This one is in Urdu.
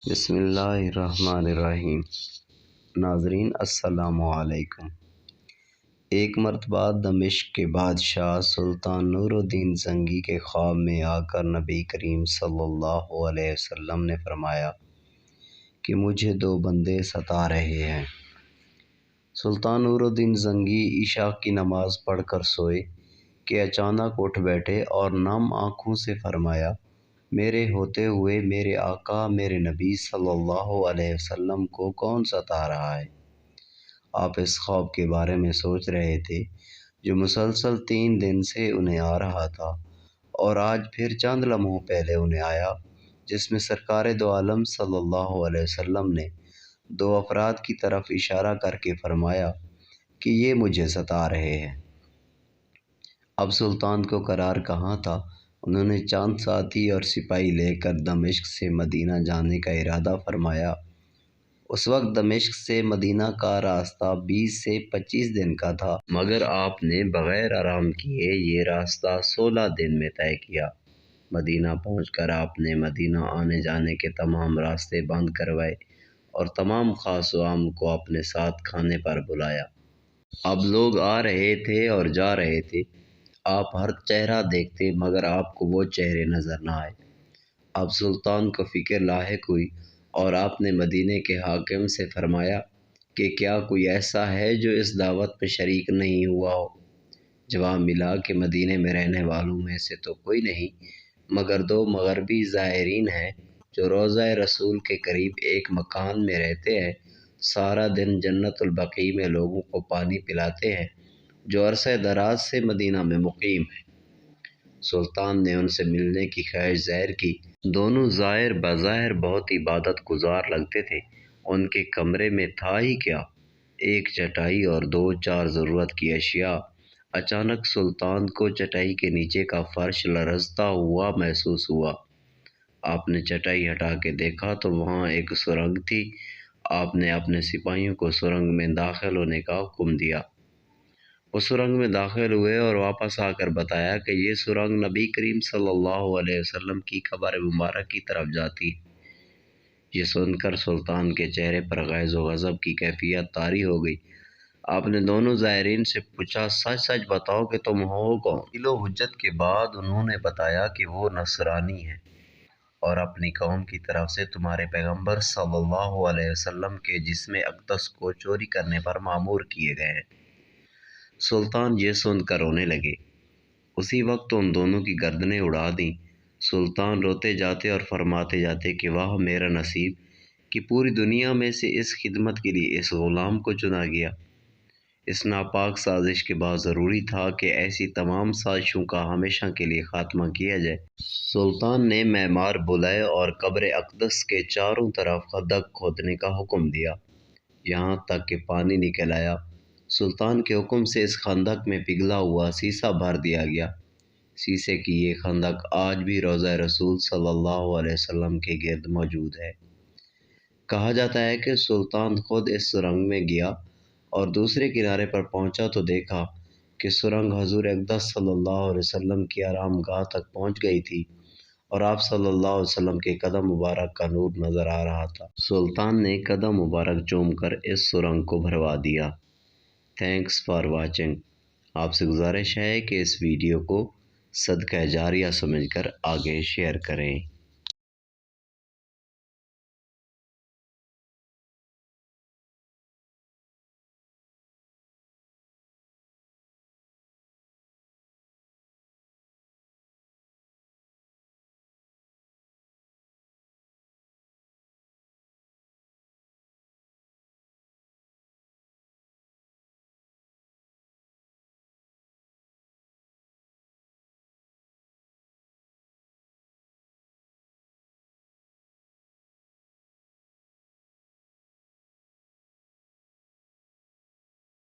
بسم اللہ الرحمن الرحیم۔ ناظرین السلام علیکم۔ ایک مرتبہ دمشق کے بادشاہ سلطان نور الدین زنگی کے خواب میں آ کر نبی کریم صلی اللہ علیہ وسلم نے فرمایا کہ مجھے دو بندے ستا رہے ہیں۔ سلطان نور الدین زنگی عشاء کی نماز پڑھ کر سوئے کہ اچانک اٹھ بیٹھے اور نم آنکھوں سے فرمایا، میرے ہوتے ہوئے میرے آقا میرے نبی صلی اللہ علیہ وسلم کو کون ستا رہا ہے؟ آپ اس خواب کے بارے میں سوچ رہے تھے جو مسلسل 3 دن سے انہیں آ رہا تھا، اور آج پھر چند لمحوں پہلے انہیں آیا، جس میں سرکار دو عالم صلی اللہ علیہ وسلم نے 2 افراد کی طرف اشارہ کر کے فرمایا کہ یہ مجھے ستا رہے ہیں۔ اب سلطان کو قرار کہاں تھا؟ انہوں نے چند ساتھی اور سپاہی لے کر دمشق سے مدینہ جانے کا ارادہ فرمایا۔ اس وقت دمشق سے مدینہ کا راستہ 20 سے 25 دن کا تھا، مگر آپ نے بغیر آرام کیے یہ راستہ 16 دن میں طے کیا۔ مدینہ پہنچ کر آپ نے مدینہ آنے جانے کے تمام راستے بند کروائے اور تمام خاص و عام کو اپنے ساتھ کھانے پر بلایا۔ اب لوگ آ رہے تھے اور جا رہے تھے، آپ ہر چہرہ دیکھتے مگر آپ کو وہ چہرے نظر نہ آئے۔ اب سلطان کو فکر لاحق ہوئی اور آپ نے مدینے کے حاکم سے فرمایا کہ کیا کوئی ایسا ہے جو اس دعوت میں شریک نہیں ہوا ہو؟ جواب ملا کہ مدینے میں رہنے والوں میں سے تو کوئی نہیں، مگر 2 مغربی زائرین ہیں جو روضہ رسول کے قریب ایک مکان میں رہتے ہیں، سارا دن جنت البقیع میں لوگوں کو پانی پلاتے ہیں، جو عرصہ دراز سے مدینہ میں مقیم ہیں۔ سلطان نے ان سے ملنے کی خواہش ظاہر کی۔ دونوں زائر بظاہر بہت عبادت گزار لگتے تھے۔ ان کے کمرے میں تھا ہی کیا، ایک چٹائی اور 2-4 ضرورت کی اشیاء۔ اچانک سلطان کو چٹائی کے نیچے کا فرش لرزتا ہوا محسوس ہوا۔ آپ نے چٹائی ہٹا کے دیکھا تو وہاں ایک سرنگ تھی۔ آپ نے اپنے سپاہیوں کو سرنگ میں داخل ہونے کا حکم دیا۔ وہ سرنگ میں داخل ہوئے اور واپس آ کر بتایا کہ یہ سرنگ نبی کریم صلی اللہ علیہ وسلم کی قبر مبارک کی طرف جاتی۔ یہ سن کر سلطان کے چہرے پر غیظ و غضب کی کیفیت طاری ہو گئی۔ آپ نے دونوں زائرین سے پوچھا، سچ سچ بتاؤ کہ تم ہو کون؟ دلیل و حجت کے بعد انہوں نے بتایا کہ وہ نصرانی ہیں اور اپنی قوم کی طرف سے تمہارے پیغمبر صلی اللہ علیہ وسلم کے جسم اقدس کو چوری کرنے پر مامور کیے گئے ہیں۔ سلطان یہ سن کر رونے لگے۔ اسی وقت ان دونوں کی گردنیں اڑا دیں۔ سلطان روتے جاتے اور فرماتے جاتے کہ واہ میرا نصیب کہ پوری دنیا میں سے اس خدمت کے لیے اس غلام کو چنا گیا۔ اس ناپاک سازش کے بعد ضروری تھا کہ ایسی تمام سازشوں کا ہمیشہ کے لیے خاتمہ کیا جائے۔ سلطان نے معمار بلائے اور قبر اقدس کے چاروں طرف خندق کھودنے کا حکم دیا، یہاں تک کہ پانی نکل آیا۔ سلطان کے حکم سے اس خندق میں پگھلا ہوا سیسہ بھر دیا گیا۔ سیسے کی یہ خندق آج بھی روضہ رسول صلی اللہ علیہ وسلم کے گرد موجود ہے۔ کہا جاتا ہے کہ سلطان خود اس سرنگ میں گیا اور دوسرے کنارے پر پہنچا تو دیکھا کہ سرنگ حضور اقدس صلی اللہ علیہ وسلم کی آرام گاہ تک پہنچ گئی تھی اور آپ صلی اللہ علیہ وسلم کے قدم مبارک کا نور نظر آ رہا تھا۔ سلطان نے قدم مبارک چوم کر اس سرنگ کو بھروا دیا۔ Thanks for watching. آپ سے گزارش ہے کہ اس ویڈیو کو صدقہ جاریہ سمجھ کر آگے شیئر کریں۔